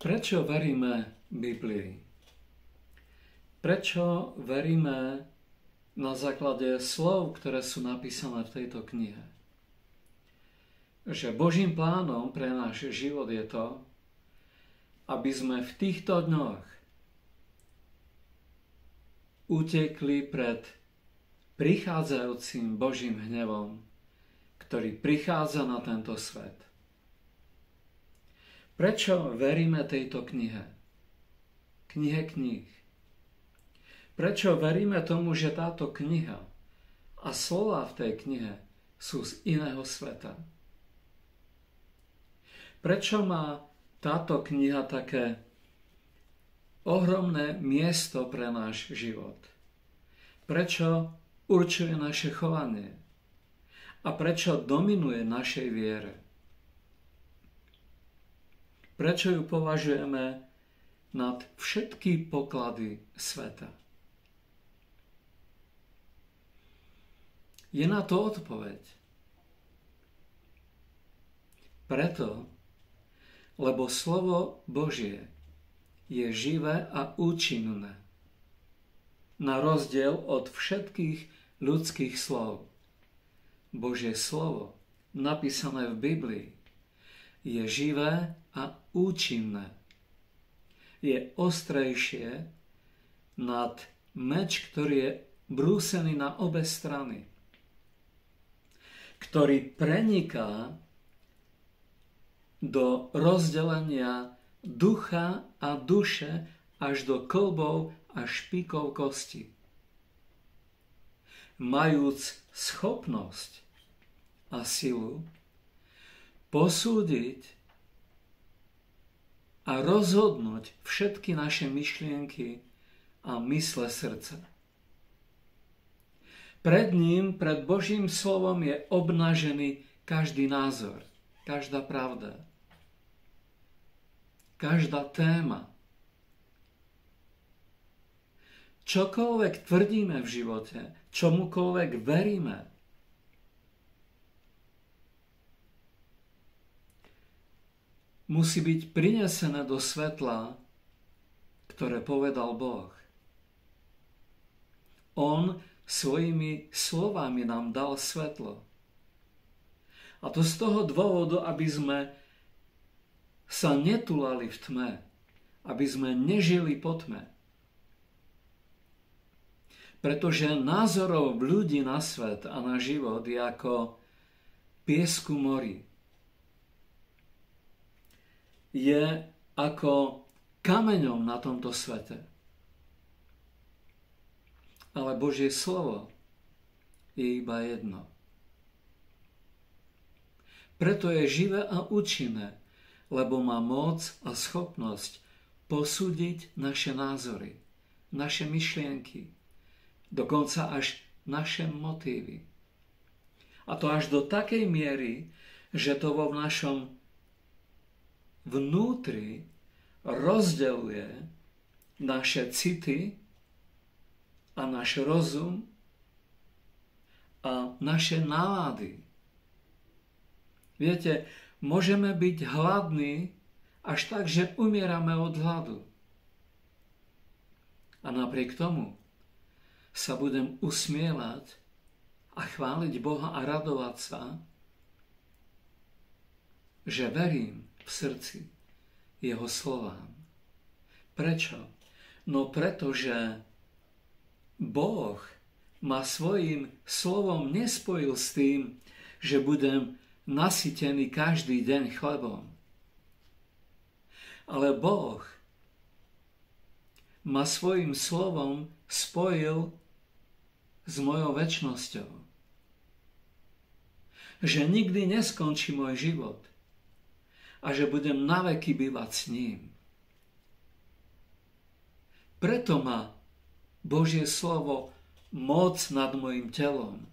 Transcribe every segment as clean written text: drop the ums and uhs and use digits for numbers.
Prečo veríme Biblii? Prečo veríme na základe slov, ktoré sú napísané v tejto knihe? Že Božím plánom pre náš život je to, aby sme v týchto dňoch utekli pred prichádzajúcim Božím hnevom, ktorý prichádza na tento svet. Prečo veríme tejto knihe? Knihe kníh. Prečo veríme tomu, že táto kniha a slova v tej knihe sú z iného sveta? Prečo má táto kniha také ohromné miesto pre náš život? Prečo určuje naše chovanie? A prečo dominuje našej viere? Prečo ju považujeme nad všetky poklady sveta? Je na to odpoveď. Preto, lebo slovo Božie je živé a účinné, na rozdiel od všetkých ľudských slov. Božie slovo, napísané v Biblii, je živé a účinné. Je ostrejšie nad meč, ktorý je brúsený na obe strany, ktorý preniká do rozdelenia ducha a duše až do kĺbov a špíkov kosti. Majúc schopnosť a silu posúdiť a rozhodnúť všetky naše myšlienky a mysle srdca. Pred ním, pred Božím slovom je obnažený každý názor, každá pravda, každá téma. Čokoľvek tvrdíme v živote, čomukoľvek veríme, musí byť prinesené do svetla, ktoré povedal Boh. On svojimi slovami nám dal svetlo. A to z toho dôvodu, aby sme sa netulali v tme, aby sme nežili po tme. Pretože názorov ľudí na svet a na život je ako piesku mori. Je ako kameňom na tomto svete. Ale Božie slovo je iba jedno. Preto je živé a účinné, lebo má moc a schopnosť posúdiť naše názory, naše myšlienky, dokonca až naše motívy. A to až do takej miery, že to vo našom vnútri rozdeľuje naše city a náš rozum a naše nálady. Viete, môžeme byť hladní až tak, že umierame od hladu. A napriek tomu sa budem usmievať a chváliť Boha a radovať sa, že verím v srdci jeho slovám. Prečo? No pretože Boh ma svojím slovom nespojil s tým, že budem nasytený každý deň chlebom. Ale Boh ma svojím slovom spojil s mojou večnosťou. Že nikdy neskončí môj život a že budem naveky bývať s ním. Preto má Božie slovo moc nad mojim telom,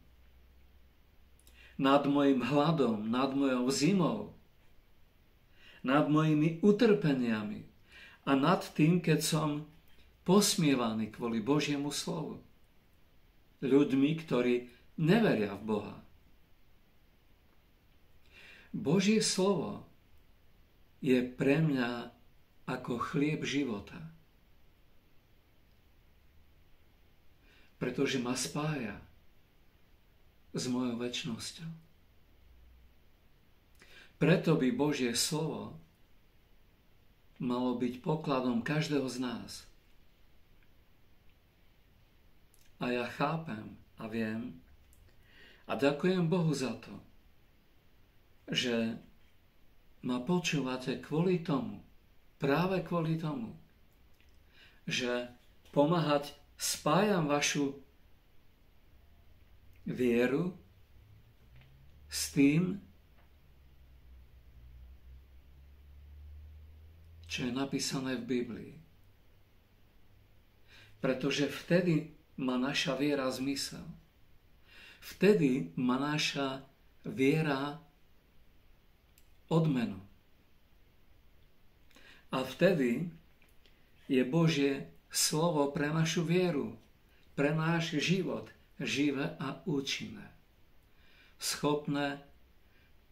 nad mojim hladom, nad mojou zimou, nad mojimi utrpeniami a nad tým, keď som posmievaný kvôli Božiemu slovu. Ľuďmi, ktorí neveria v Boha. Božie slovo je pre mňa ako chlieb života. Pretože ma spája s mojou večnosťou. Preto by Božie slovo malo byť pokladom každého z nás. A ja chápem a viem a ďakujem Bohu za to, že ma počúvate kvôli tomu, práve kvôli tomu, že pomáhať spájam vašu vieru s tým, čo je napísané v Biblii. Pretože vtedy má naša viera zmysel. Vtedy má naša viera odmenu. A vtedy je Božie slovo pre našu vieru, pre náš život živé a účinné. Schopné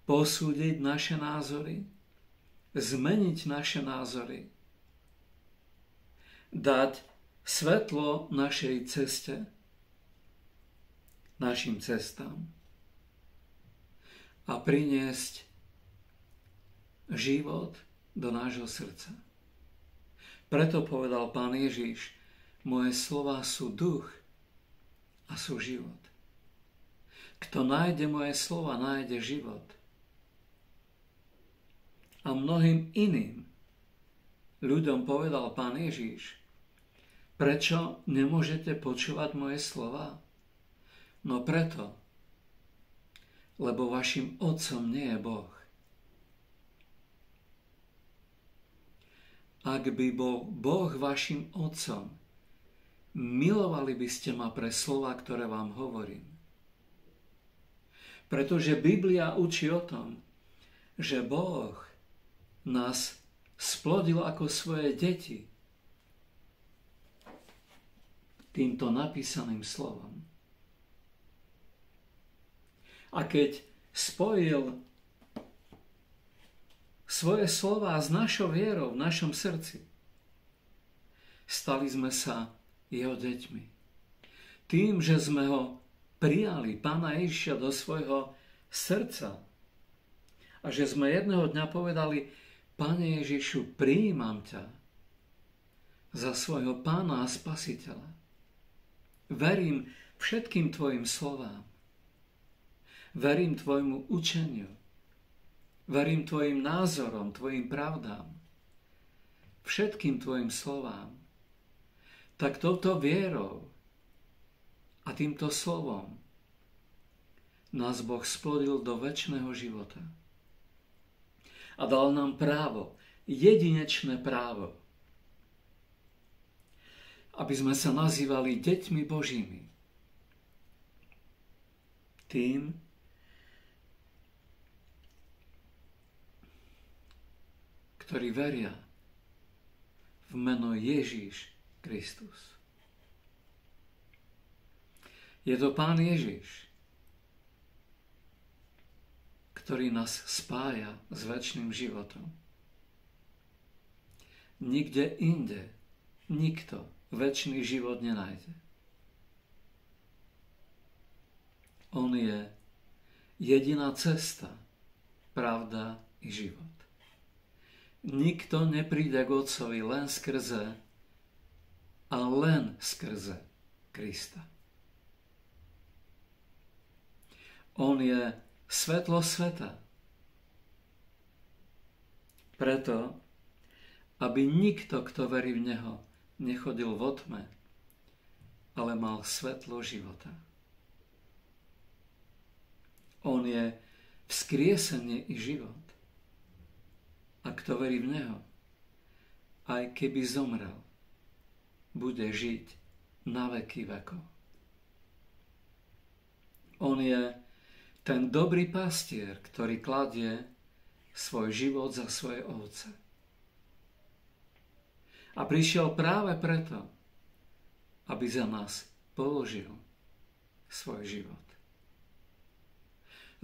posúdiť naše názory, zmeniť naše názory, dať svetlo našej ceste, našim cestám a priniesť život do nášho srdca. Preto povedal Pán Ježiš, moje slová sú duch a sú život. Kto nájde moje slova, nájde život. A mnohým iným ľuďom povedal Pán Ježiš, prečo nemôžete počúvať moje slova? No preto, lebo vašim otcom nie je Boh. Ak by bol Boh vašim otcom, milovali by ste ma pre slova, ktoré vám hovorím. Pretože Biblia učí o tom, že Boh nás splodil ako svoje deti týmto napísaným slovom. A keď spojil svoje slová s našou vierou v našom srdci, stali sme sa jeho deťmi. Tým, že sme ho prijali, Pána Ježiša, do svojho srdca a že sme jedného dňa povedali, Pane Ježišu, prijímam ťa za svojho Pána a Spasiteľa. Verím všetkým tvojim slovám. Verím tvojmu učeniu. Verím tvojim názorom, tvojim pravdám. Všetkým tvojim slovám. Tak touto vierou a týmto slovom nás Boh splodil do večného života. A dal nám právo, jedinečné právo, aby sme sa nazývali deťmi Božími. Tým, ktorí veria v meno Ježíš Kristus. Je to Pán Ježiš, ktorý nás spája s večným životom. Nikde inde nikto večný život nenájde. On je jediná cesta, pravda i život. Nikto nepríde k Otcovi len skrze a len skrze Krista. On je svetlo sveta. Preto, aby nikto, kto verí v Neho, nechodil vo tme, ale mal svetlo života. On je vzkriesenie i život. A kto verí v Neho, aj keby zomrel, bude žiť na veky vekov. On je ten dobrý pastier, ktorý kladie svoj život za svoje ovce. A prišiel práve preto, aby za nás položil svoj život.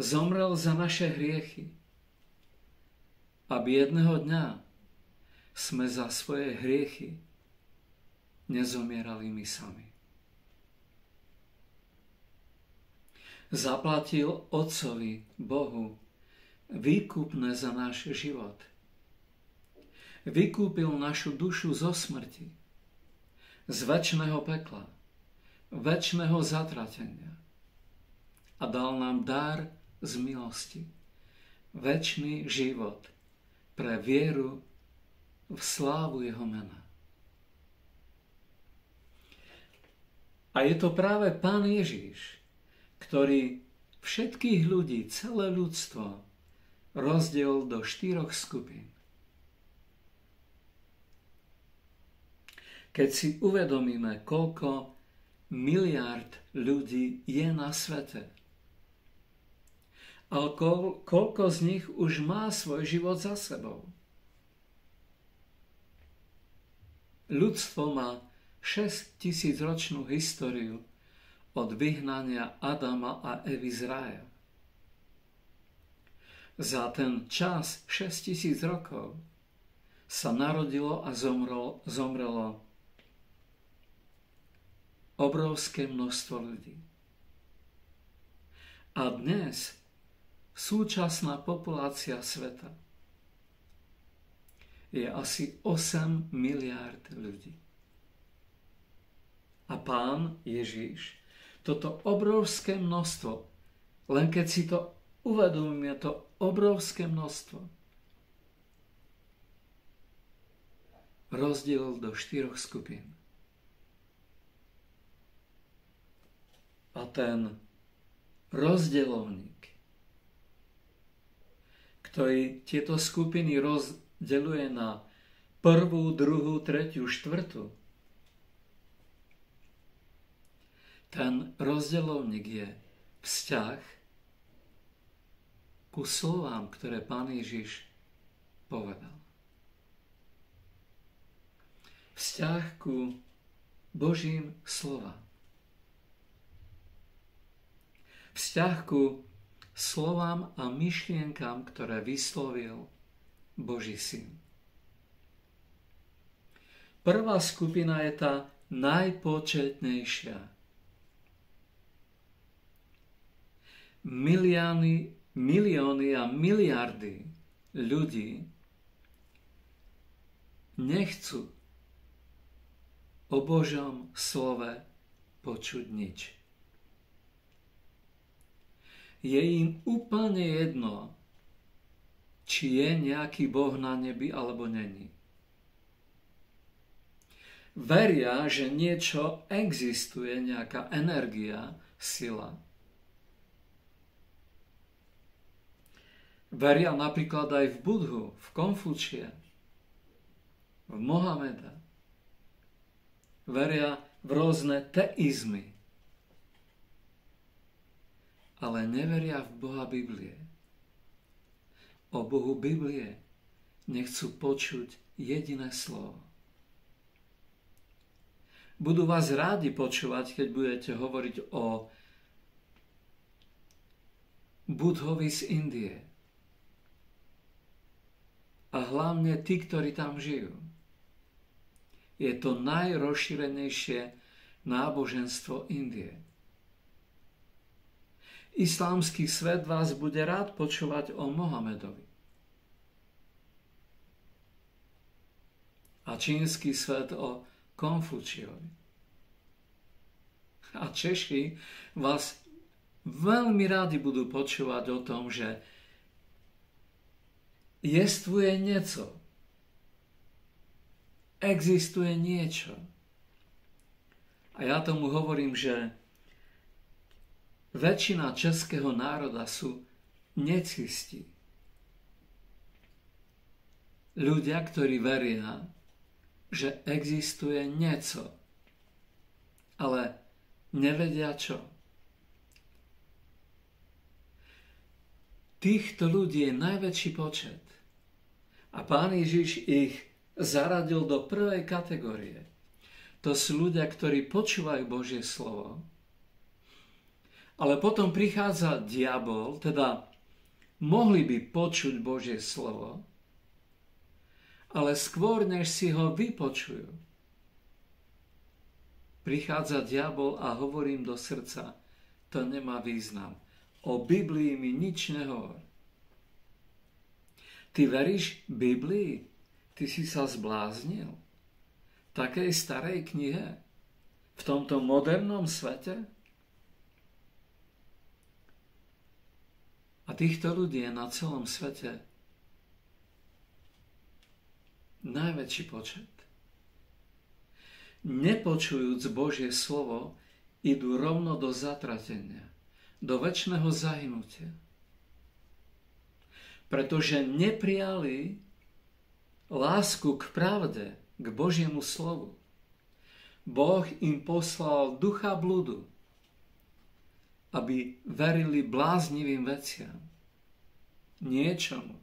Zomrel za naše hriechy, aby jedného dňa sme za svoje hriechy nezomierali my sami. Zaplatil Otcovi, Bohu, výkupné za náš život. Vykúpil našu dušu zo smrti, z večného pekla, večného zatratenia a dal nám dar z milosti, večný život pre vieru v slávu jeho mena. A je to práve Pán Ježiš, ktorý všetkých ľudí, celé ľudstvo rozdelil do 4 skupín. Keď si uvedomíme, koľko miliárd ľudí je na svete, ale koľko z nich už má svoj život za sebou. Ľudstvo má 6000-ročnú históriu od vyhnania Adama a Evy z rája. Za ten čas 6000 rokov sa narodilo a zomrelo obrovské množstvo ľudí. A dnes súčasná populácia sveta je asi 8 miliárd ľudí. A Pán Ježiš toto obrovské množstvo, len keď si to uvedomíme, to obrovské množstvo rozdielil do 4 skupín. A ten rozdeľovník, ktorý tieto skupiny rozdeľuje na 1., 2., 3., 4., ten rozdeľovník je vzťah ku slovám, ktoré Pán Ježiš povedal. Vzťah ku Božím slovám. Vzťah ku slovám a myšlienkam, ktoré vyslovil Boží syn. Prvá skupina je tá najpočetnejšia. Milióny a miliardy ľudí nechcú o Božom slove počuť nič. Je im úplne jedno, či je nejaký Boh na nebi alebo není. Veria, že niečo existuje, nejaká energia, sila. Veria napríklad aj v Budhu, v Konfučia, v Mohameda. Veria v rôzne teizmy. Ale neveria v Boha Biblie. O Bohu Biblie nechcú počuť jediné slovo. Budú vás rádi počúvať, keď budete hovoriť o Budhovi z Indie. A hlavne tí, ktorí tam žijú. Je to najrozšírenejšie náboženstvo Indie. Islámsky svet vás bude rád počúvať o Mohamedovi. A čínsky svet o Konfučiovi. A Češi vás veľmi rádi budú počúvať o tom, že jestvuje niečo. Existuje niečo. A ja tomu hovorím, že väčšina českého národa sú necisti. Ľudia, ktorí veria, že existuje niečo, ale nevedia čo. Týchto ľudí je najväčší počet. A Pán Ježiš ich zaradil do prvej kategórie. To sú ľudia, ktorí počúvajú Božie slovo. Ale potom prichádza diabol, teda mohli by počuť Božie slovo, ale skôr, než si ho vypočujú, prichádza diabol a hovorí im do srdca, to nemá význam. O Biblii mi nič nehovor. Ty veríš Biblii? Ty si sa zbláznil? V takej starej knihe? V tomto modernom svete? A týchto ľudí je na celom svete najväčší počet. Nepočujúc Božie slovo, idú rovno do zatratenia, do večného zahynutia. Pretože neprijali lásku k pravde, k Božiemu slovu. Boh im poslal ducha bludu, aby verili bláznivým veciam, niečomu,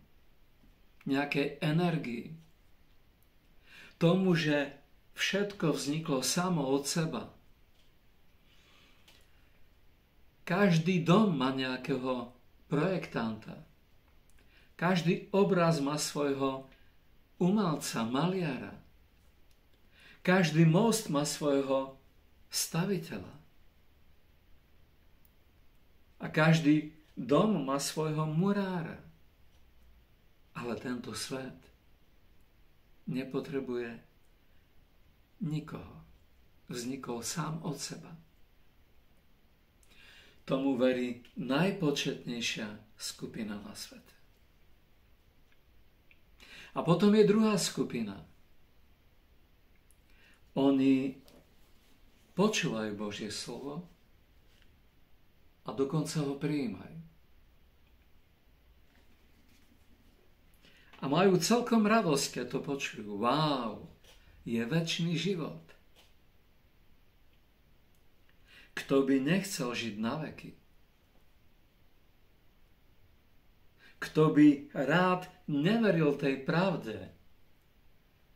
nejakej energii, tomu, že všetko vzniklo samo od seba. Každý dom má nejakého projektanta. Každý obraz má svojho umelca, maliara. Každý most má svojho staviteľa. A každý dom má svojho murára. Ale tento svet nepotrebuje nikoho. Vznikol sám od seba. Tomu verí najpočetnejšia skupina na svete. A potom je druhá skupina. Oni počúvajú Božie slovo a dokonca ho prijímajú. A majú celkom radosť, keď to počujú. Wow, je večný život. Kto by nechcel žiť na veky? Kto by rád neveril tej pravde,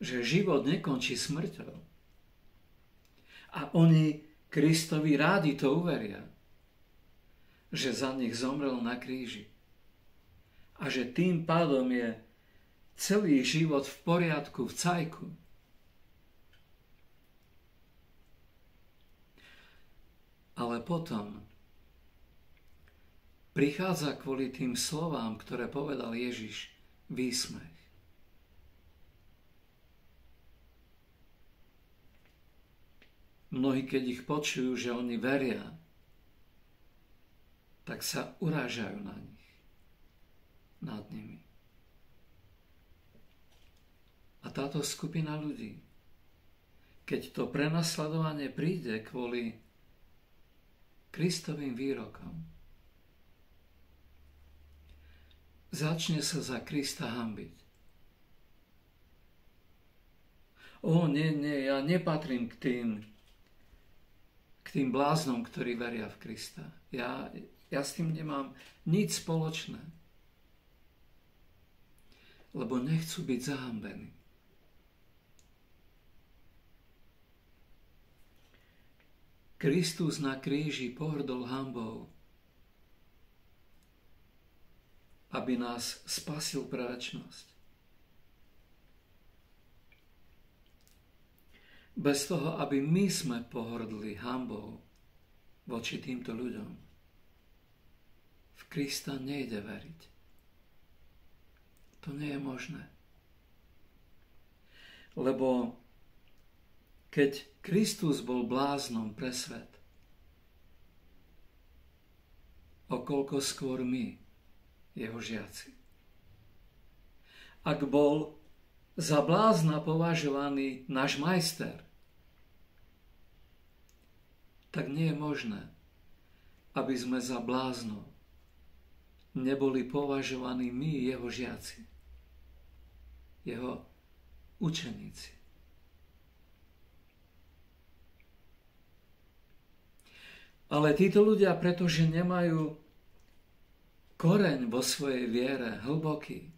že život nekončí smrťou? A oni Kristovi rádi to uveria, že za nich zomrel na kríži. A že tým pádom je celý život v poriadku, v cajku. Ale potom prichádza kvôli tým slovám, ktoré povedal Ježiš, výsmech. Mnohí, keď ich počujú, že oni veria, tak sa urážajú na nich, nad nimi. A táto skupina ľudí, keď to prenasledovanie príde kvôli Kristovým výrokom, začne sa za Krista hanbiť. Nie, ja nepatrím k tým bláznom, ktorí veria v Krista. Ja s tým nemám nič spoločné. Lebo nechcú byť zahambení. Kristus na kríži pohrdol hanbou, aby nás spasil pre večnosť. Bez toho, aby my sme pohrdli hanbou voči týmto ľuďom. V Krista nejde veriť. To nie je možné. Lebo keď Kristus bol bláznom pre svet, o koľko skôr my, jeho žiaci. Ak bol za blázna považovaný náš majster, tak nie je možné, aby sme za blázno neboli považovaní my, jeho žiaci, jeho učeníci. Ale títo ľudia, pretože nemajú koreň vo svojej viere hlboký,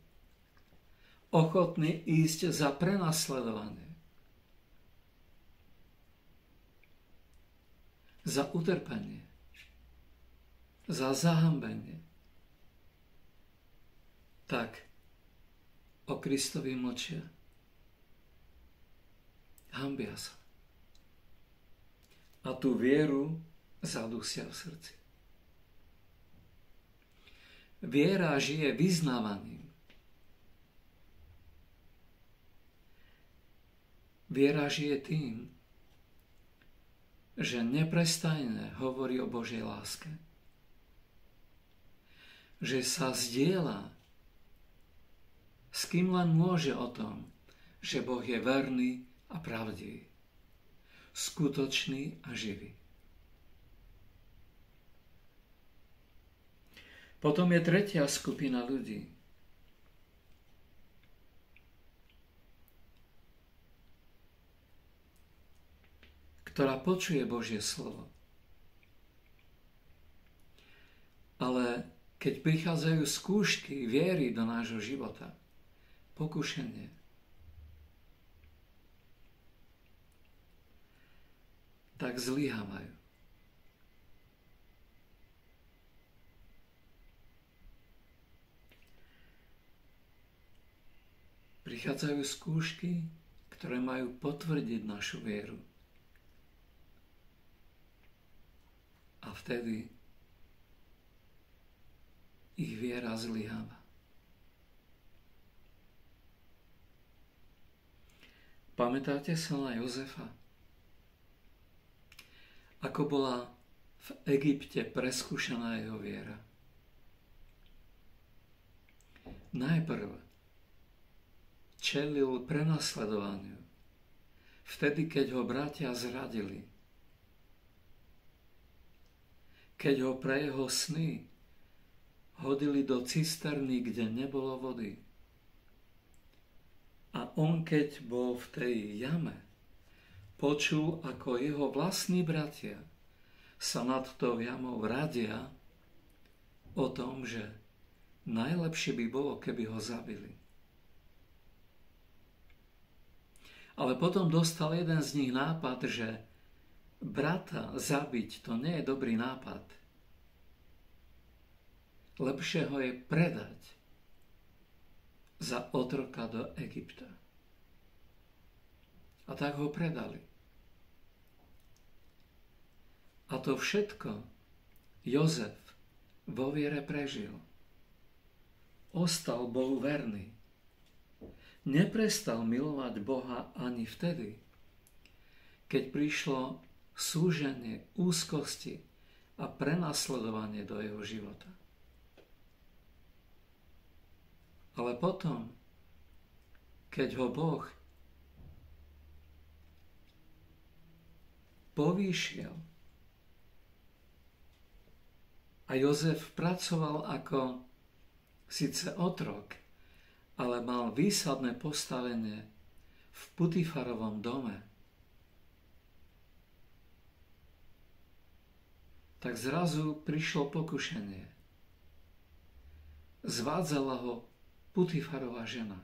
ochotní ísť za prenasledovanie, za utrpenie, za zahambenie, tak o Kristovi mlčia. hanbia sa. A tú vieru zadusia v srdci. Viera žije vyznávaním. Viera žije tým, že neprestajne hovorí o Božej láske. Že sa zdieľa s kým len môže o tom, že Boh je verný a pravdivý, skutočný a živý. Potom je tretia skupina ľudí. Ktorá počuje Božie slovo. Ale keď prichádzajú skúšky viery do nášho života, pokušenie, tak zlyhávajú. Prichádzajú skúšky, ktoré majú potvrdiť našu vieru. A vtedy ich viera zlyháva. Pamätáte sa na Jozefa? Ako bola v Egypte preskúšaná jeho viera. Najprv čelil prenasledovaniu, vtedy, keď ho bratia zradili, keď ho pre jeho sny hodili do cisterny, kde nebolo vody. A on, keď bol v tej jame, počul, ako jeho vlastní bratia sa nad tou jamou radia o tom, že najlepšie by bolo, keby ho zabili. Ale potom dostal jeden z nich nápad, že brata zabiť to nie je dobrý nápad. Lepšie ho je predať za otroka do Egypta. A tak ho predali. A to všetko Jozef vo viere prežil. Ostal Bohu verný. Neprestal milovať Boha ani vtedy, keď prišlo súženie, úzkosti a prenasledovanie do jeho života. Ale potom, keď ho Boh povýšil a Jozef pracoval ako síce otrok, ale mal výsadné postavenie v Putifarovom dome, tak zrazu prišlo pokušenie. Zvádzala ho Putifarová žena.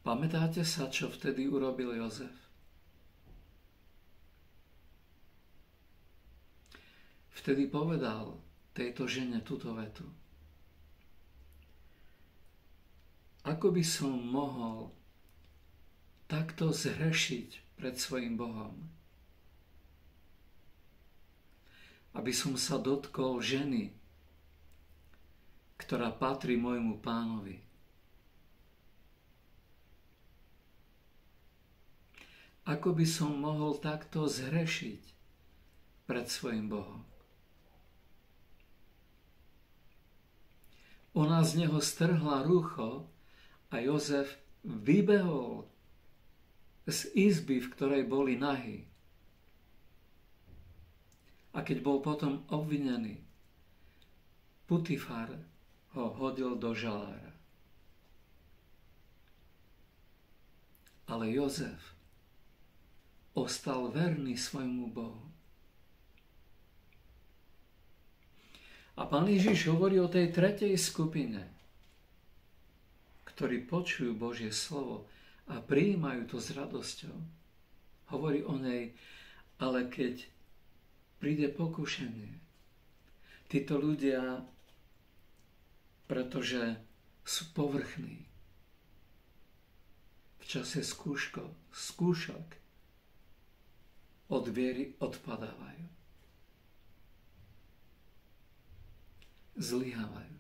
Pamätáte sa, čo vtedy urobil Jozef? Vtedy povedal tejto žene túto vetu. Ako by som mohol takto zhrešiť pred svojim Bohom? Aby som sa dotkol ženy, ktorá patrí môjmu pánovi. Ako by som mohol takto zhrešiť pred svojim Bohom? Ona z neho strhla rúcho a Jozef vybehol z izby, v ktorej boli nahí. A keď bol potom obvinený, Putifar ho hodil do žalára. Ale Jozef ostal verný svojmu Bohu. A Pán Ježiš hovorí o tej tretej skupine, ktorí počujú Božie slovo a prijímajú to s radosťou. Hovorí o nej, ale keď príde pokušenie, títo ľudia, pretože sú povrchní, čase skúšok od viery odpadávajú. Zlyhávajú.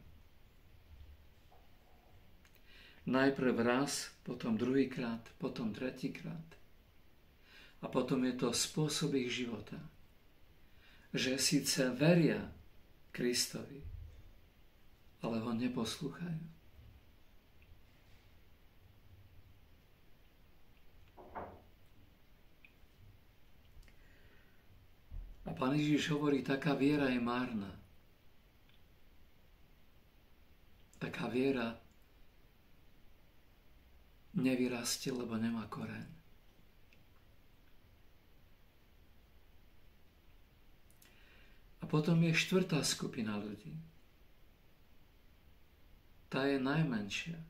Najprv raz, potom druhýkrát, potom tretíkrát. A potom je to spôsob ich života. Že síce veria Kristovi, ale ho neposlúchajú. A Pán Ježiš hovorí, taká viera je márna. Taká viera nevyrastie, lebo nemá koreň. A potom je štvrtá skupina ľudí. Tá je najmenšia.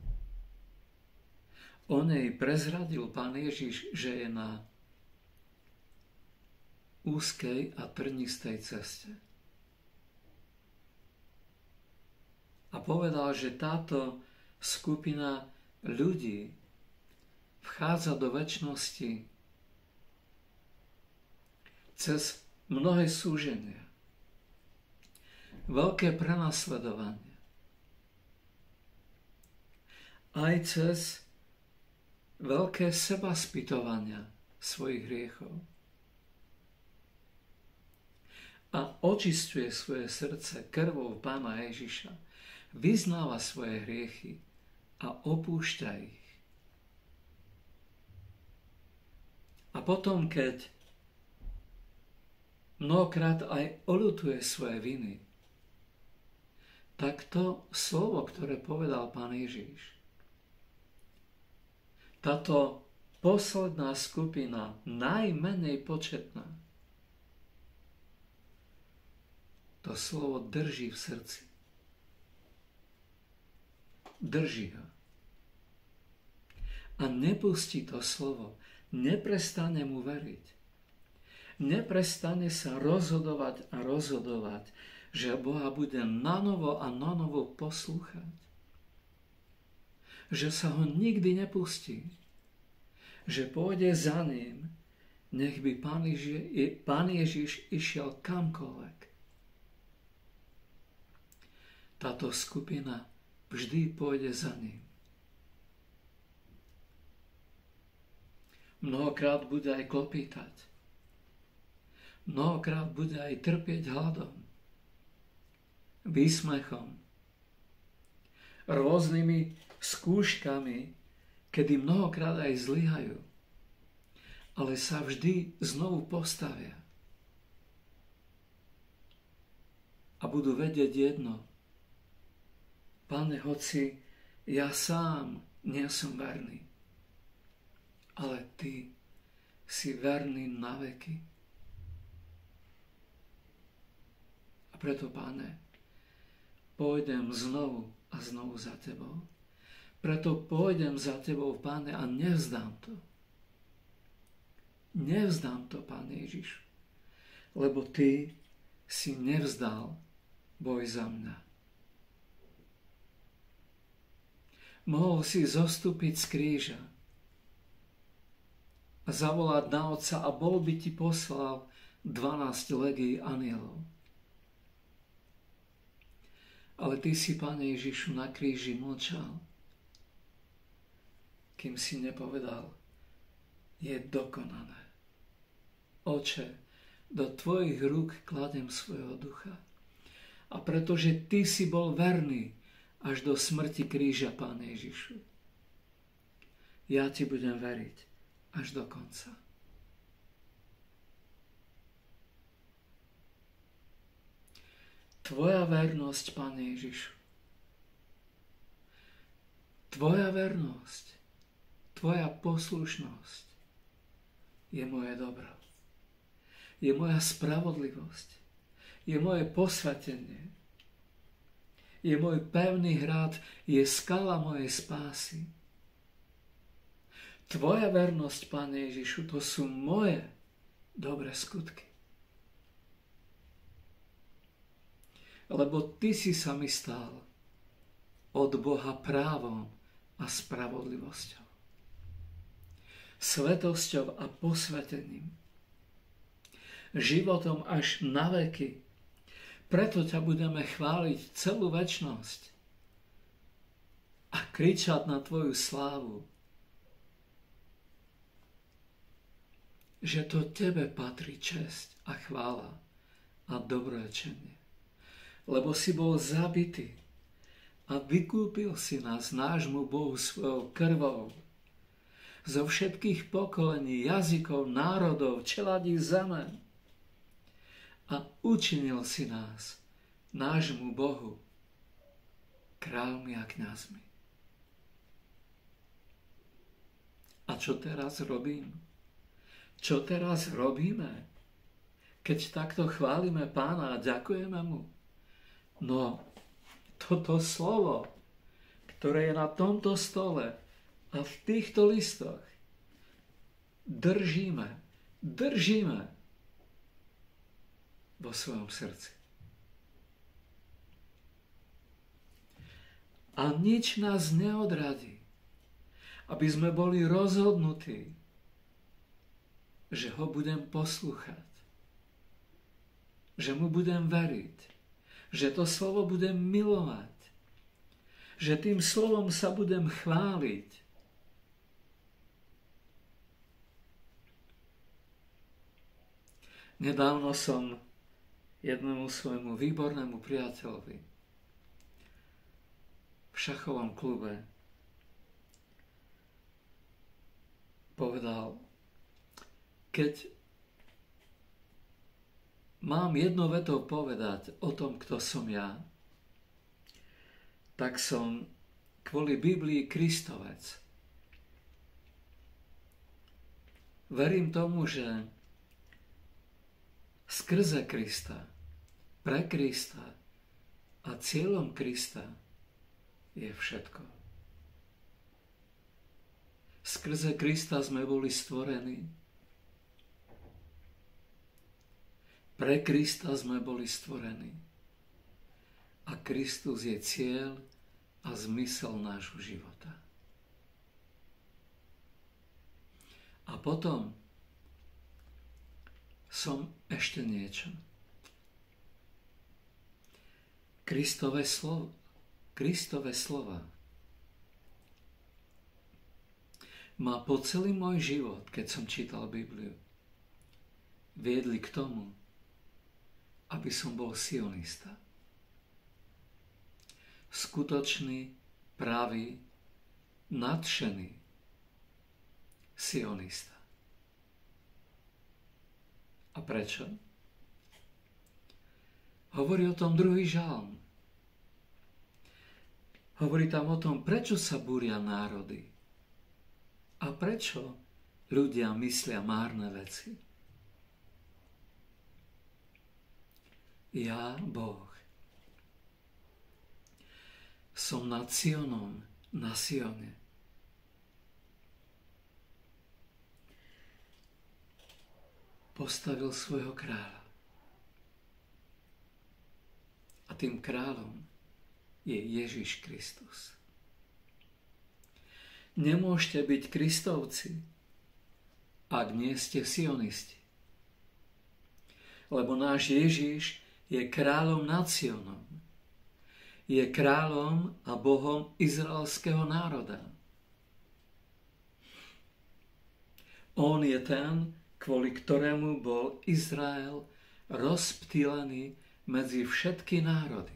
O nej prezradil Pán Ježiš, že je na úzkej a trnistej ceste. A povedal, že táto skupina ľudí vchádza do večnosti cez mnohé súženia, veľké prenasledovanie, aj cez veľké sebaspytovania svojich hriechov. A očisťuje svoje srdce krvou Pána Ježiša, vyznáva svoje hriechy a opúšťa ich. A potom, keď mnohokrát aj oľutuje svoje viny, tak to slovo, ktoré povedal Pán Ježiš, táto posledná skupina, najmenej početná, to slovo drží v srdci. Drží ho. A nepustí to slovo. Neprestane mu veriť. Neprestane sa rozhodovať, že Boha bude nanovo a nanovo poslúchať. Že sa ho nikdy nepustí. Že pôjde za ním, nech by Pán Ježiš išiel kamkoľvek. Táto skupina vždy pôjde za ním. Mnohokrát bude aj klopýtať. Mnohokrát bude aj trpieť hladom, výsmechom, rôznymi skúškami, kedy mnohokrát aj zlyhajú, ale sa vždy znovu postavia. A budú vedieť jedno. Pane, hoci ja sám nie som verný, ale Ty si verný na veky. A preto, Pane, pôjdem znovu a znovu za Tebou. Preto pôjdem za Tebou, Pane, a nevzdám to. Nevzdám to, Pane Ježišu, lebo Ty si nevzdal boj za mňa. Mohol si zostúpiť z kríža a zavolať na Otca a bol by ti poslal 12 legií anielov. Ale Ty si, Pane Ježišu, na kríži mlčal, kým si nepovedal, je dokonané. Oče, do Tvojich rúk kladem svojho ducha. A pretože Ty si bol verný až do smrti kríža, Páne Ježišu, ja Ti budem veriť až do konca. Tvoja vernosť, Pane Ježišu, Tvoja vernosť, Tvoja poslušnosť je moje dobro. Je moja spravodlivosť. Je moje posvetenie. Je môj pevný hrad, je skala mojej spásy. Tvoja vernosť, Pane Ježišu, to sú moje dobré skutky. Lebo Ty si sa mi stal od Boha právom a spravodlivosťou. svetosťou a posvetením, životom až na veky. Preto ťa budeme chváliť celú večnosť a kričať na tvoju slávu, že to tebe patrí česť a chvála a dobrorečenie. Lebo si bol zabitý a vykúpil si nás nášmu Bohu svojou krvou zo všetkých pokolení, jazykov, národov, čeladí zeme a učinil si nás nášmu Bohu kráľmi a kňazmi. A čo teraz robím? Čo teraz robíme, keď takto chválime Pána a ďakujeme mu? No, toto slovo, ktoré je na tomto stole a v týchto listoch, držíme vo svojom srdci. A nič nás neodradí, aby sme boli rozhodnutí, že ho budem poslúchať, že mu budem veriť, že to slovo budem milovať, že tým slovom sa budem chváliť. Nedávno som jednému svojmu výbornému priateľovi v šachovom klube povedal, keď mám jednou vetou povedať o tom, kto som ja, tak som kvôli Biblii Kristovec. Verím tomu, že skrze Krista, pre Krista a cieľom Krista je všetko. Skrze Krista sme boli stvorení. Pre Krista sme boli stvorení. A Kristus je cieľ a zmysel nášho života. A potom som ešte niečo. Kristove slova ma po celý môj život, keď som čítal Bibliu, viedli k tomu, aby som bol sionista. Skutočný, pravý, nadšený sionista. A prečo? Hovorí o tom druhý žalm. Hovorí tam o tom, prečo sa búria národy a prečo ľudia myslia márne veci. Ja, Boh, som nad Sionom, na Sione. Postavil svojho kráľa. A tým kráľom je Ježiš Kristus. Nemôžete byť Kristovci, ak nie ste sionisti. Lebo náš Ježiš je kráľom nad Sionom. Je kráľom a Bohom izraelského národa. On je ten, kvôli ktorému bol Izrael rozptýlený medzi všetky národy.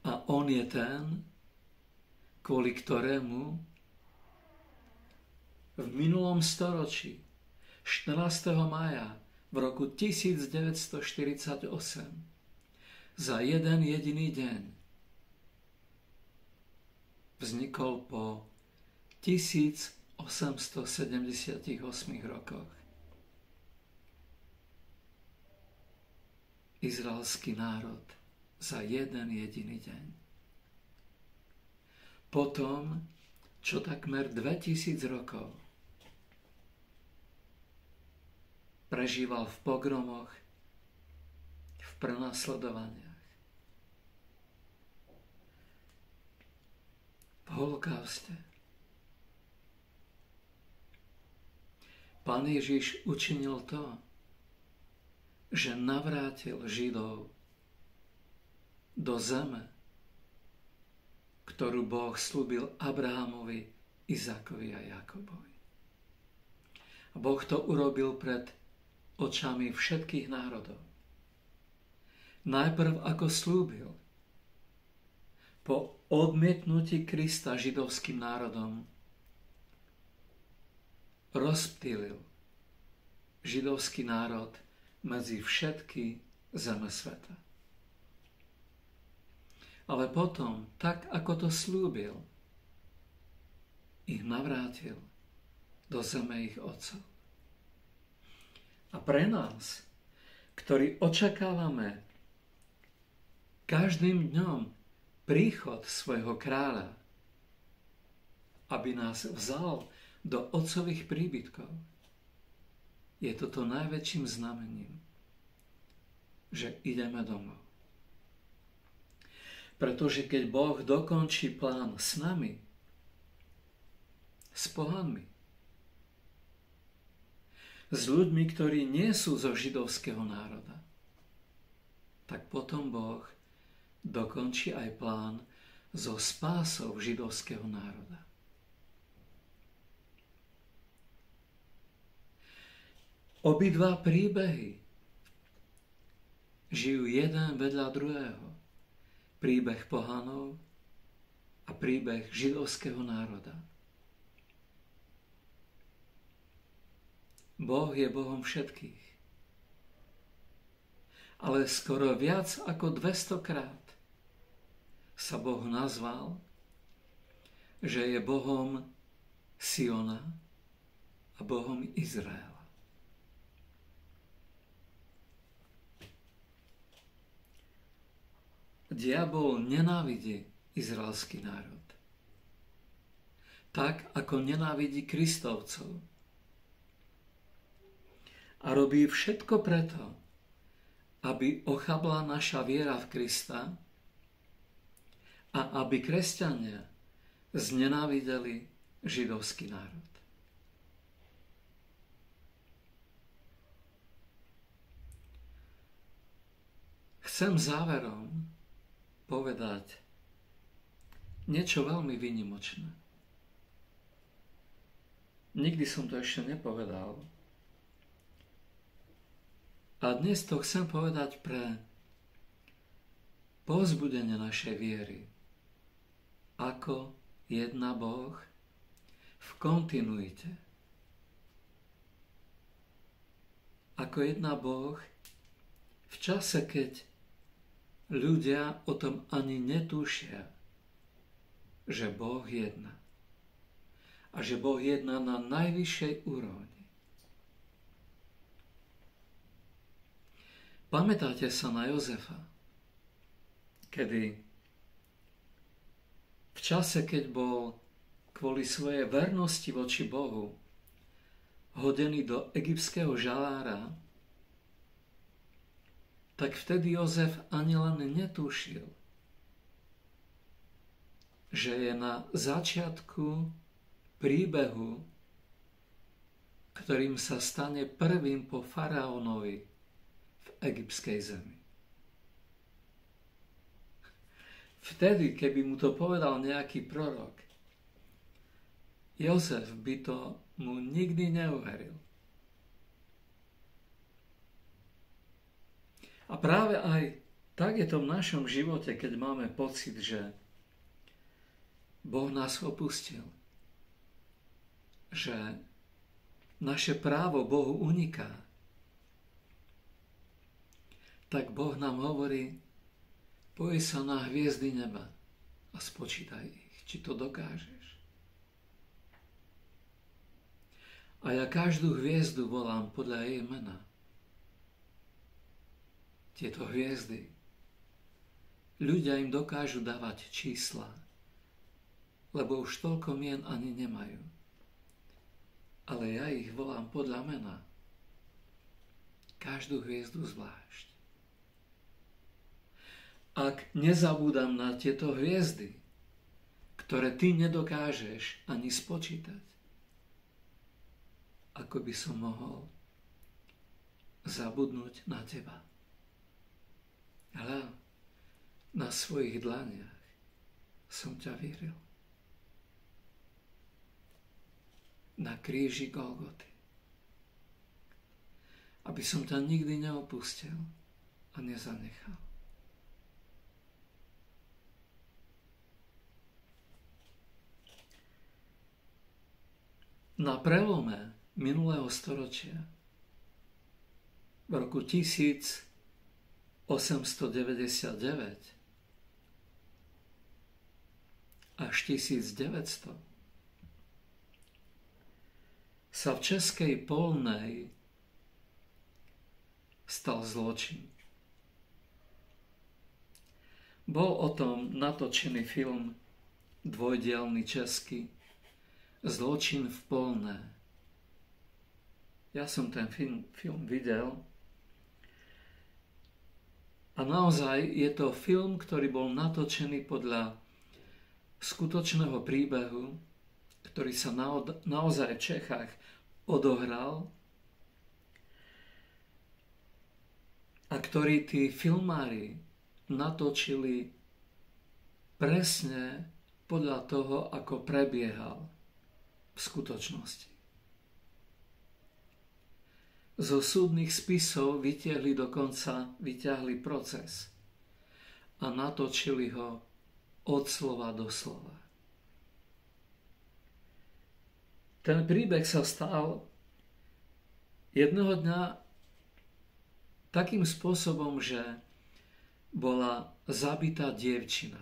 A on je ten, kvôli ktorému v minulom storočí 14. mája v roku 1948 za jeden jediný deň vznikol po 1878 rokoch izraelský národ za jeden jediný deň. Potom, čo takmer 2000 rokov prežíval v pogromoch, v prenasledovaniach, v holokauste, Pán Ježiš učinil to, že navrátil Židov do zeme, ktorú Boh slúbil Abrahamovi, Izákovi a Jakobovi. A Boh to urobil pred očami všetkých národov. Najprv ako slúbil, po odmietnutí Krista židovským národom rozptýlil židovský národ medzi všetky zeme sveta. Ale potom, tak ako to slúbil, ich navrátil do zeme ich otcov. A pre nás, ktorí očakávame každým dňom príchod svojho kráľa, aby nás vzal do otcových príbytkov, je toto najväčším znamením, že ideme domov. Pretože keď Boh dokončí plán s nami, s pohanmi, s ľuďmi, ktorí nie sú zo židovského národa, tak potom Boh dokončí aj plán so spásou židovského národa. Obidva príbehy žijú jeden vedľa druhého. Príbeh pohanov a príbeh židovského národa. Boh je Bohom všetkých. Ale skoro viac ako 200 krát sa Boh nazval, že je Bohom Siona a Bohom Izraela. Diabol nenávidí izraelský národ. Tak, ako nenávidí Kristovcov. A robí všetko preto, aby ochabla naša viera v Krista a aby kresťania znenávideli židovský národ. Chcem záverom povedať niečo veľmi výnimočné. Nikdy som to ešte nepovedal. A dnes to chcem povedať pre povzbudenie našej viery. Ako jedná Boh v kontinuite. Ako jedná Boh v čase, keď ľudia o tom ani netušia, že Boh jedná. A že Boh jedná na najvyššej úrovni. Pamätáte sa na Jozefa, kedy v čase, keď bol kvôli svojej vernosti voči Bohu hodený do egyptského žalára, tak vtedy Jozef ani len netušil, že je na začiatku príbehu, ktorým sa stane prvým po faraónovi v egyptskej zemi. Vtedy, keby mu to povedal nejaký prorok, Jozef by to mu nikdy neuveril. A práve aj tak je to v našom živote, keď máme pocit, že Boh nás opustil. Že naše právo Bohu uniká. Tak Boh nám hovorí, poj sa na hviezdy neba a spočítaj ich, či to dokážeš. A ja každú hviezdu volám podľa jej mena. Tieto hviezdy, ľudia im dokážu dávať čísla, lebo už toľko mien ani nemajú. Ale ja ich volám podľa mena. Každú hviezdu zvlášť. Ak nezabúdam na tieto hviezdy, ktoré ty nedokážeš ani spočítať, ako by som mohol zabudnúť na teba. Ale na svojich dlaniach som ťa vyril. Na kríži Golgoty. Aby som ťa nikdy neopustil a nezanechal. Na prelome minulého storočia v roku 1899 až 1900 sa v Českej Polnej stal zločin. Bol o tom natočený film dvojdielny český Zločin v Polné. Ja som ten film videl a naozaj je to film, ktorý bol natočený podľa skutočného príbehu, ktorý sa naozaj v Čechách odohral a ktorý tí filmári natočili presne podľa toho, ako prebiehal v skutočnosti. Zo súdnych spisov vyťahli proces a natočili ho od slova do slova. Ten príbeh sa stal jedného dňa takým spôsobom, že bola zabitá dievčina.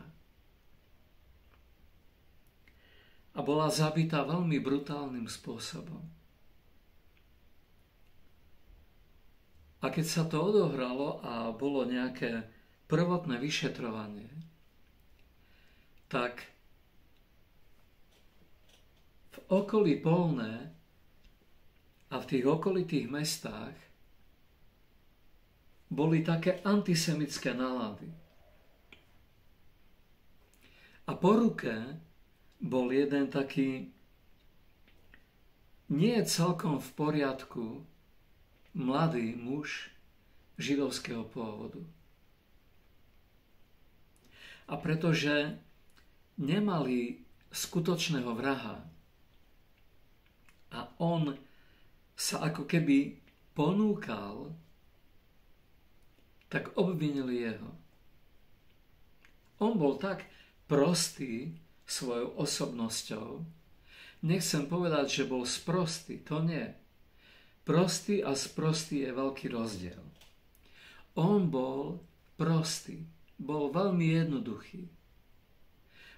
A bola zabitá veľmi brutálnym spôsobom. A keď sa to odohralo a bolo nejaké prvotné vyšetrovanie, tak v okolí Polné a v tých okolitých mestách boli také antisemické nálady. A po ruke bol jeden taký nie celkom v poriadku mladý muž židovského pôvodu. A pretože nemali skutočného vraha a on sa ako keby ponúkal, tak obvinili jeho. On bol tak prostý svojou osobnosťou. Nechcem povedať, že bol sprostý, to nie. Prostý a sprostý je veľký rozdiel. On bol prostý, bol veľmi jednoduchý.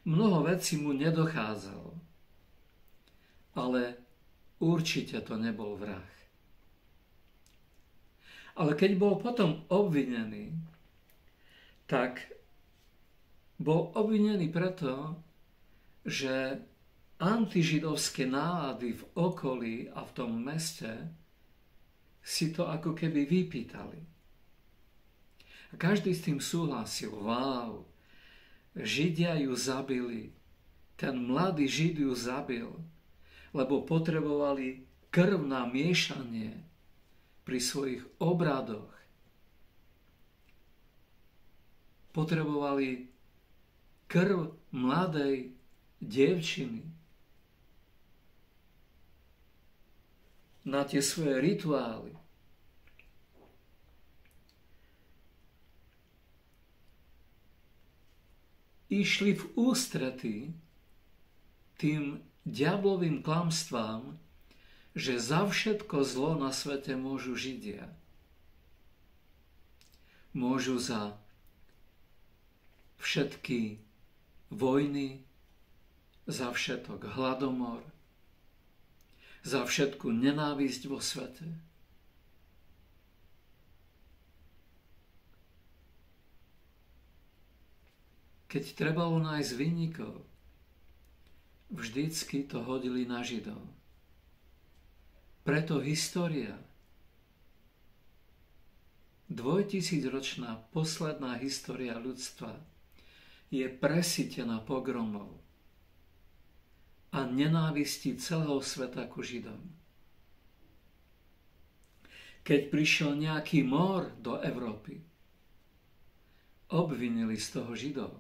Mnoho vecí mu nedochádzalo, ale určite to nebol vrah. Ale keď bol potom obvinený, tak bol obvinený preto, že antižidovské nálady v okolí a v tom meste si to ako keby vypýtali. A každý s tým súhlasil. Wow, Židia ju zabili. Ten mladý Žid ju zabil, lebo potrebovali krv na miešanie pri svojich obradoch. Potrebovali krv mladej dievčiny na tie svoje rituály. Išli v ústrety tým diablovým klamstvám, že za všetko zlo na svete môžu Židia. Môžu za všetky vojny, za všetok hladomor, za všetku nenávisť vo svete. Keď trebalo nájsť vinníkov, vždycky to hodili na Židov. Preto história, 2000-ročná posledná história ľudstva, je presýtená pogromov a nenávistí celého sveta ku Židom. Keď prišiel nejaký mor do Európy, obvinili z toho Židov.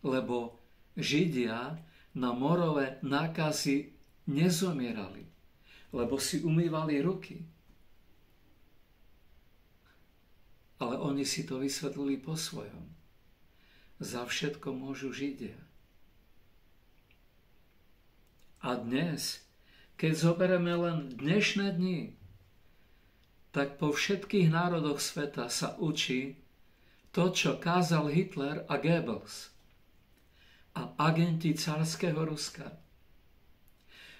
Lebo Židia na morové nákazy nezomierali, lebo si umývali ruky. Ale oni si to vysvetlili po svojom. Za všetko môžu Židia. A dnes, keď zoberieme len dnešné dni, tak po všetkých národoch sveta sa učí to, čo kázal Hitler a Goebbels a agenti carského Ruska.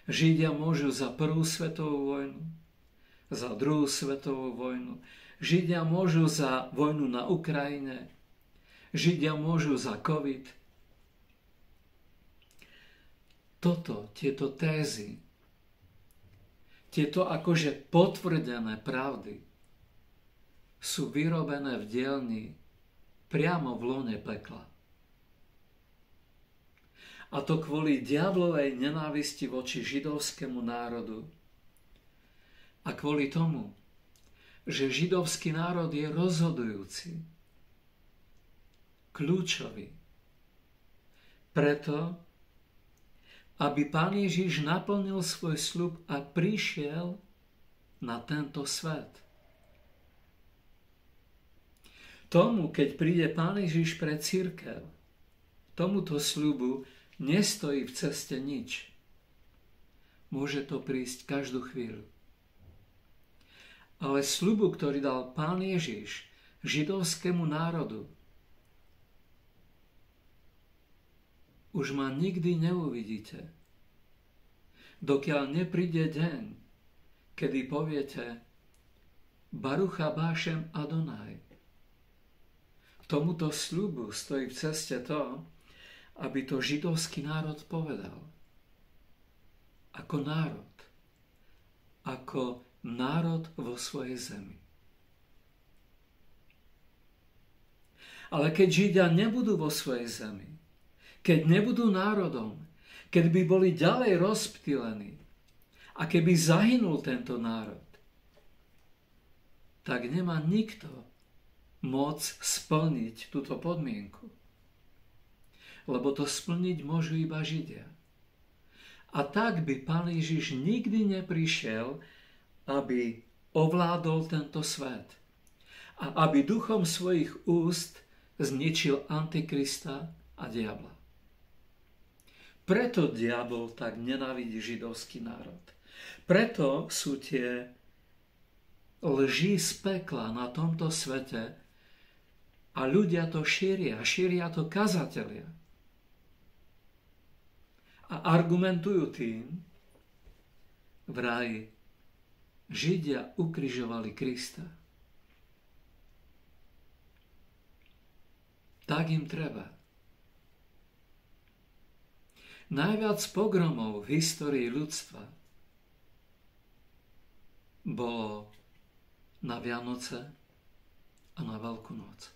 Židia môžu za prvú svetovú vojnu, za druhú svetovú vojnu. Židia môžu za vojnu na Ukrajine. Židia môžu za COVID. Tieto tézy, tieto akože potvrdené pravdy sú vyrobené v dielni priamo v lone pekla. A to kvôli diablovej nenávisti voči židovskému národu a kvôli tomu, že židovský národ je rozhodujúci, kľúčový. Preto, aby Pán Ježiš naplnil svoj sľub a prišiel na tento svet. Tomu, keď príde Pán Ježiš pre cirkev, tomuto sľubu nestojí v ceste nič. Môže to prísť každú chvíľu. Ale sľubu, ktorý dal Pán Ježiš židovskému národu, už ma nikdy neuvidíte, dokiaľ nepríde deň, kedy poviete Baruch haba Hashem Adonai. Tomuto sľubu stojí v ceste to, aby to židovský národ povedal. Ako národ vo svojej zemi. Ale keď Židia nebudú vo svojej zemi, keď nebudú národom, keď by boli ďalej rozptýlení a keby zahynul tento národ, tak nemá nikto moc splniť túto podmienku. Lebo to splniť môžu iba Židia. A tak by Pán Ježiš nikdy neprišiel, aby ovládol tento svet a aby duchom svojich úst zničil Antikrista a diabla. Preto diabol tak nenávidí židovský národ. Preto sú tie lži z pekla na tomto svete a ľudia to šíria to kazatelia. A argumentujú tým, vraj Židia ukrižovali Krista. Tak im treba. Najviac pogromov v histórii ľudstva bolo na Vianoce a na Veľkú noc.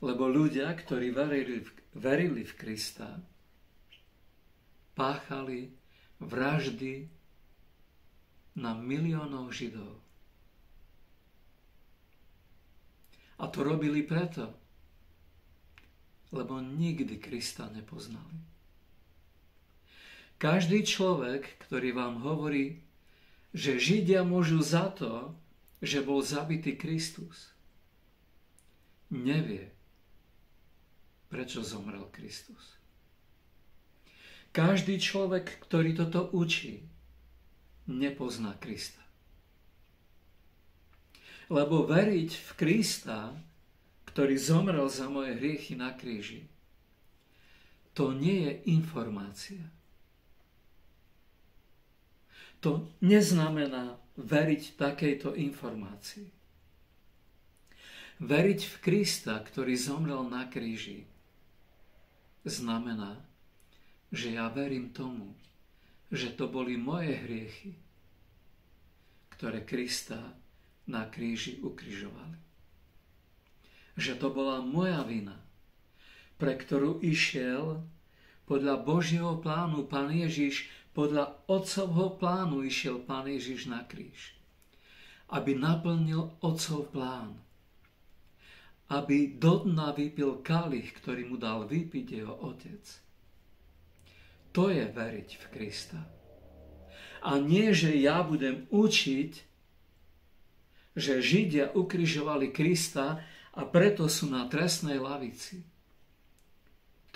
Lebo ľudia, ktorí verili v Krista, páchali vraždy na miliónov Židov. A to robili preto, lebo nikdy Krista nepoznali. Každý človek, ktorý vám hovorí, že Židia môžu za to, že bol zabitý Kristus, nevie, prečo zomrel Kristus. Každý človek, ktorý toto učí, nepozná Krista. Lebo veriť v Krista, ktorý zomrel za moje hriechy na kríži, to nie je informácia. To neznamená veriť takejto informácii. Veriť v Krista, ktorý zomrel na kríži, znamená, že ja verím tomu, že to boli moje hriechy, ktoré Krista na kríži ukrižovali. Že to bola moja vina, pre ktorú išiel podľa Božieho plánu Pán Ježiš Podľa Otcovho plánu išiel Pán Ježiš na kríž, aby naplnil Otcov plán. Aby do dna vypil kalich, ktorý mu dal vypiť jeho Otec. To je veriť v Krista. A nie, že ja budem učiť, že Židia ukrižovali Krista a preto sú na trestnej lavici.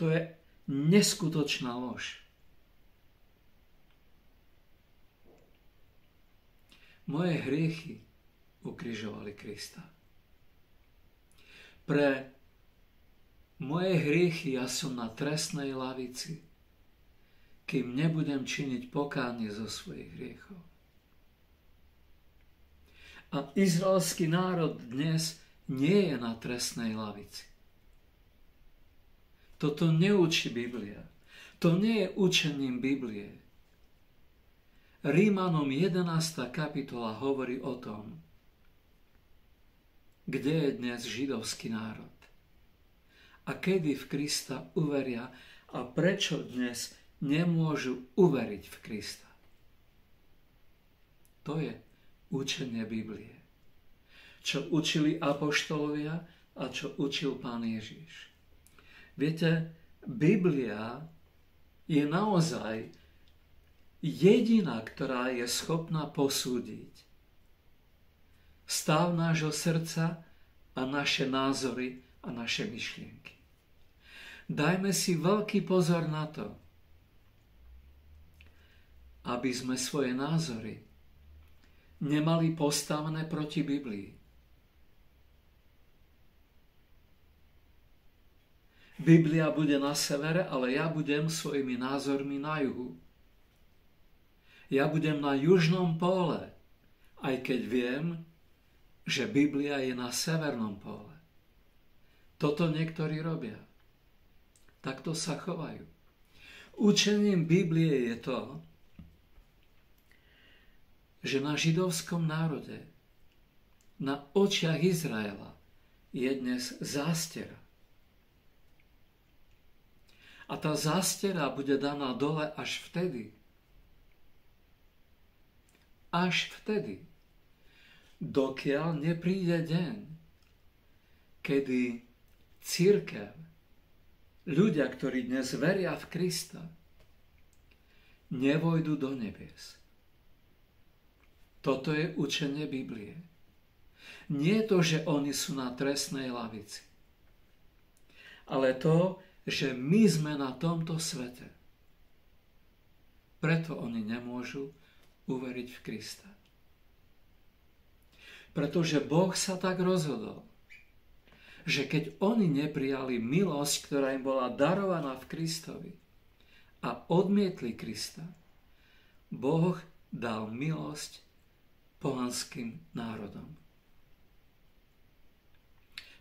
To je neskutočná lož. Moje hriechy ukrižovali Krista. Pre moje hriechy ja som na trestnej lavici, kým nebudem činiť pokánie zo svojich hriechov. A izraelský národ dnes nie je na trestnej lavici. Toto neučí Biblia. To nie je učením Biblie. Rímanom 11. kapitola hovorí o tom, kde je dnes židovský národ a kedy v Krista uveria a prečo dnes nemôžu uveriť v Krista. To je učenie Biblie. Čo učili apoštolovia a čo učil Pán Ježiš. Viete, Biblia je naozaj jediná, ktorá je schopná posúdiť stav nášho srdca a naše názory a naše myšlienky. Dajme si veľký pozor na to, aby sme svoje názory nemali postavené proti Biblii. Biblia bude na severe, ale ja budem svojimi názormi na juhu. Ja budem na južnom póle, aj keď viem, že Biblia je na severnom póle. Toto niektorí robia. Takto sa chovajú. Učením Biblie je to, že na židovskom národe, na očiach Izraela je dnes zástera. A tá zástera bude daná dole až vtedy, dokiaľ nepríde deň, kedy cirkev, ľudia, ktorí dnes veria v Krista, nevojdu do nebies. Toto je učenie Biblie. Nie to, že oni sú na trestnej lavici, ale to, že my sme na tomto svete. Preto oni nemôžu uveriť v Krista. Pretože Boh sa tak rozhodol, že keď oni neprijali milosť, ktorá im bola darovaná v Kristovi a odmietli Krista, Boh dal milosť pohanským národom.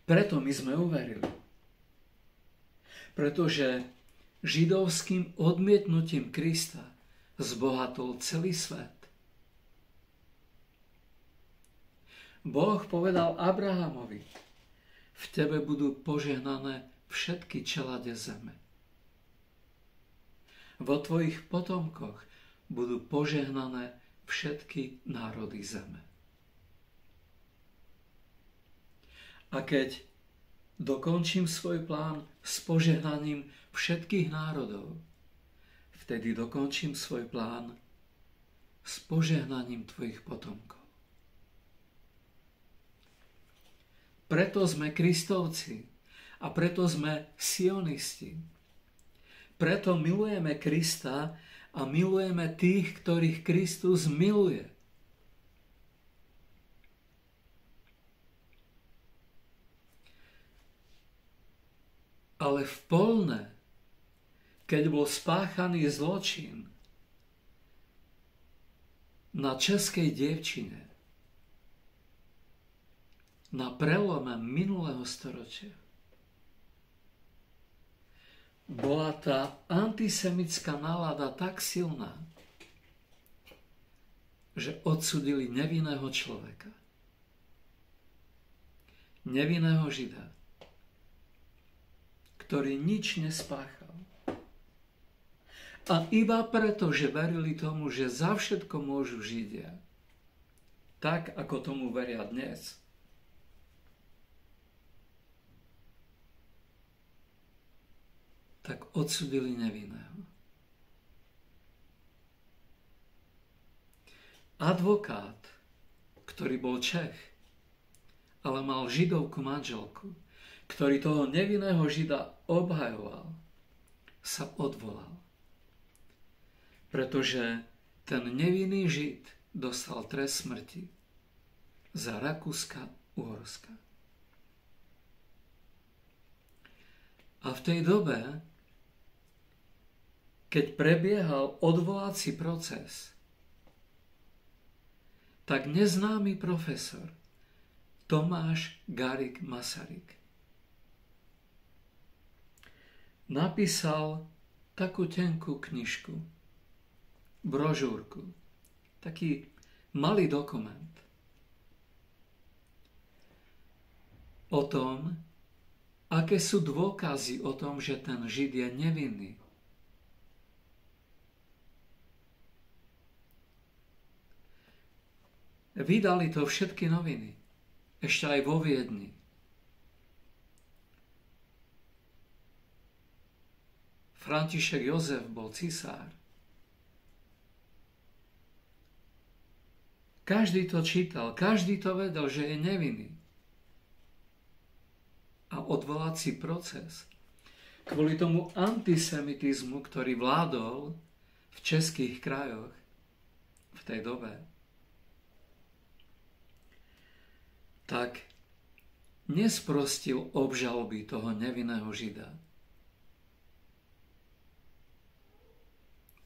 Preto my sme uverili. Pretože židovským odmietnutím Krista zbohatol celý svet. Boh povedal Abrahamovi, v tebe budú požehnané všetky čelade zeme. Vo tvojich potomkoch budú požehnané všetky národy zeme. A keď dokončím svoj plán s požehnaním všetkých národov, vtedy dokončím svoj plán s požehnaním tvojich potomkov. Preto sme Kristovci a preto sme sionisti. Preto milujeme Krista a milujeme tých, ktorých Kristus miluje. Ale v Polne, keď bol spáchaný zločin na českej dievčine, na prelome minulého storočia, bola tá antisemitská nálada tak silná, že odsudili nevinného človeka, nevinného Žida, ktorý nič nespáchal. A iba preto, že verili tomu, že za všetko môžu Židia, tak ako tomu veria dnes, tak odsudili nevinného. Advokát, ktorý bol Čech, ale mal židovku manželku, ktorý toho nevinného Žida obhajoval, sa odvolal. Pretože ten nevinný Žid dostal trest smrti za Rakúska-Uhorska. A v tej dobe, keď prebiehal odvolací proces, tak neznámy profesor Tomáš Garrigue Masaryk napísal takú tenkú knižku, brožúrku, taký malý dokument o tom, aké sú dôkazy o tom, že ten Žid je nevinný. Vydali to všetky noviny, ešte aj vo Viedni. František Jozef bol cisár. Každý to čítal, každý to vedel, že je nevinný. A odvolací proces kvôli tomu antisemitizmu, ktorý vládol v českých krajoch v tej dobe, tak nesprostil obžaloby toho nevinného Žida,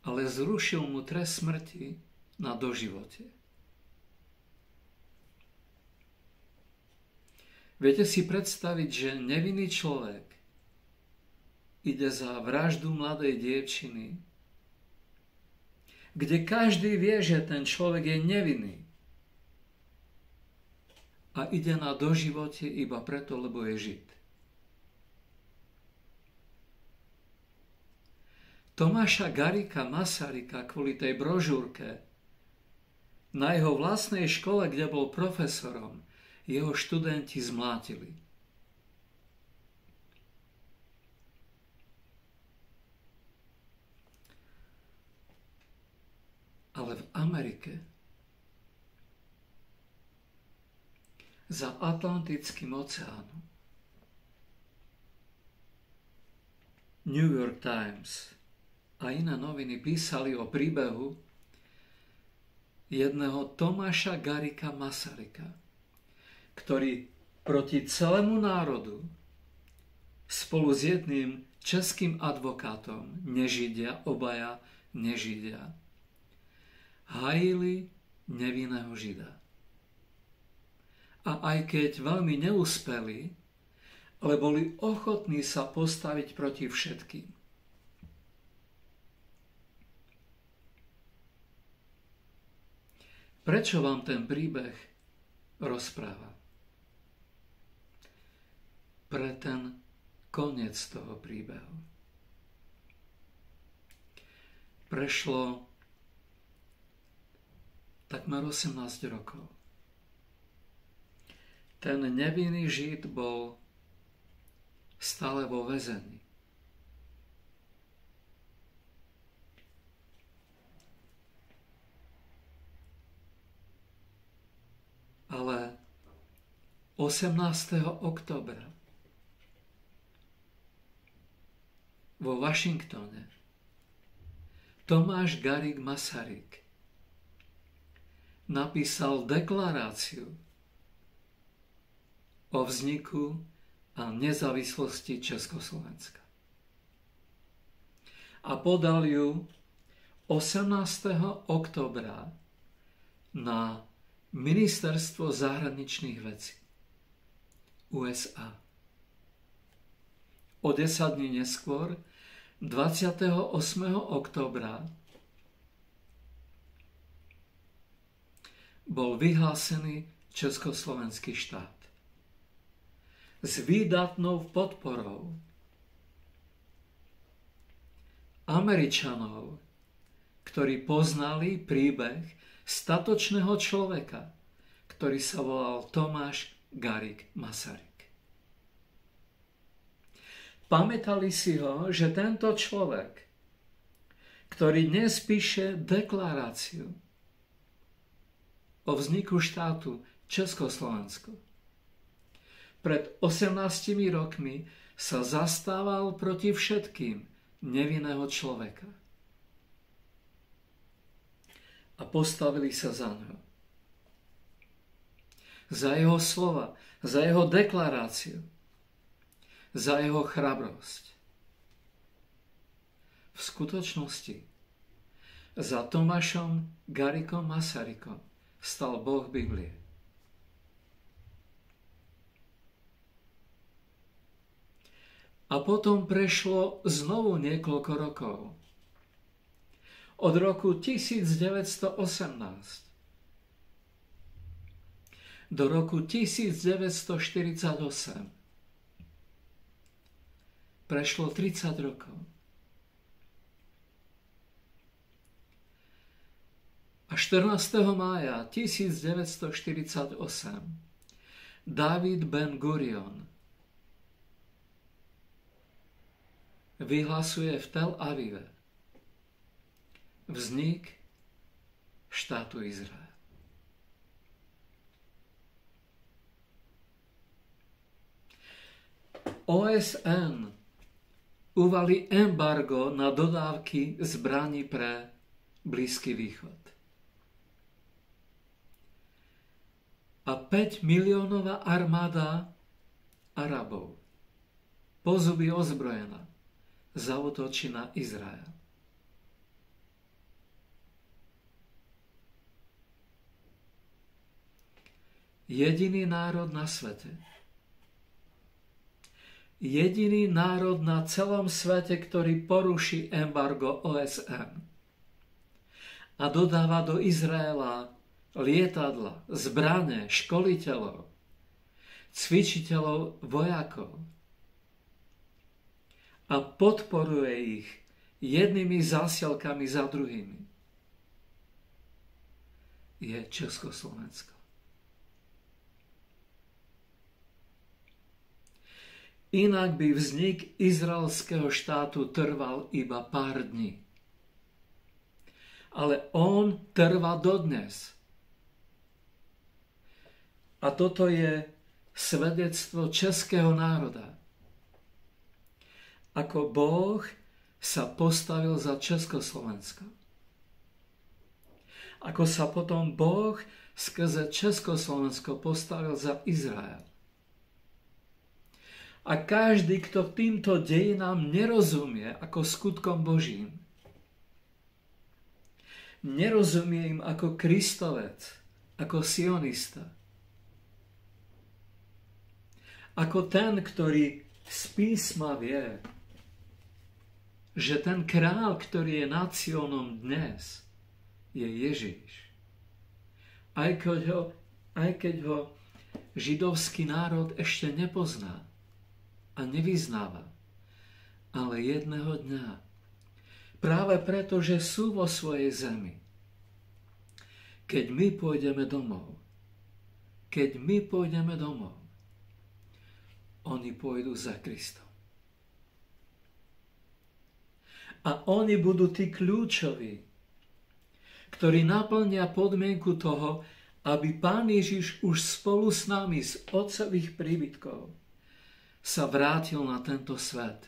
ale zrušil mu trest smrti na doživote. Viete si predstaviť, že nevinný človek ide za vraždu mladej dievčiny, kde každý vie, že ten človek je nevinný, a ide na doživote iba preto, lebo je Žid. Tomáša Garrigua Masaryka kvôli tej brožúrke na jeho vlastnej škole, kde bol profesorom, jeho študenti zmlátili. Ale v Amerike za Atlantickým oceánom New York Times a iné noviny písali o príbehu jedného Tomáša Garrigua Masaryka, ktorý proti celému národu spolu s jedným českým advokátom, nežidia, obaja nežidia, hájili nevinného Žida. A aj keď veľmi neúspeli, ale boli ochotní sa postaviť proti všetkým. Prečo vám ten príbeh rozprávam? Pre ten koniec toho príbehu. Prešlo takmer 18 rokov. Ten nevinný Žid bol stále vo väzení. Ale 18. októbra vo Washingtone Tomáš Garrigue Masaryk napísal deklaráciu o vzniku a nezávislosti Československa. A podal ju 18. októbra na Ministerstvo zahraničných vecí USA. O 10 dní neskôr, 28. októbra, bol vyhlásený Československý štát s výdatnou podporou Američanov, ktorí poznali príbeh statočného človeka, ktorý sa volal Tomáš Garrigue Masaryk. Pamätali si ho, že tento človek, ktorý dnes píše deklaráciu o vzniku štátu Československo, pred 18 rokmi sa zastával proti všetkým nevinného človeka. A postavili sa za ňo. Za jeho slova, za jeho deklaráciu, za jeho chrabrosť. V skutočnosti za Tomášom Garriguom Masarykom stal Boh Biblie. A potom prešlo znovu niekoľko rokov. Od roku 1918 do roku 1948 prešlo 30 rokov. A 14. mája 1948 David Ben Gurion vyhlasuje v Tel Avive vznik štátu Izrael. OSN uvalí embargo na dodávky zbraní pre Blízky východ. A 5 miliónová armáda Arabov, po zuby ozbrojená, zaútočí na Izrael. Jediný národ na svete, jediný národ na celom svete, ktorý poruší embargo OSN a dodáva do Izraela lietadla, zbrane, školiteľov, cvičiteľov, vojakov a podporuje ich jednými zásielkami za druhými, je Československo. Inak by vznik izraelského štátu trval iba pár dní. Ale on trvá dodnes. A toto je svedectvo českého národa. Ako Boh sa postavil za Československo. Ako sa potom Boh skrze Československo postavil za Izrael. A každý, kto týmto dejinám nerozumie ako skutkom Božím, nerozumie im ako Kristovec, ako sionista, ako ten, ktorý z písma vie, že ten král, ktorý je nad Sionom dnes, je Ježiš. Aj keď ho židovský národ ešte nepozná a nevyznáva. Ale jedného dňa, práve preto, že sú vo svojej zemi, keď my pôjdeme domov, oni pôjdu za Kristom. A oni budú tí kľúčoví, ktorí naplnia podmienku toho, aby Pán Ježiš už spolu s nami z otcových príbytkov sa vrátil na tento svet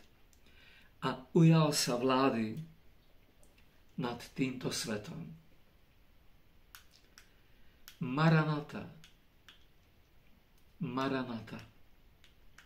a ujal sa vlády nad týmto svetom. Maranata. Maranata.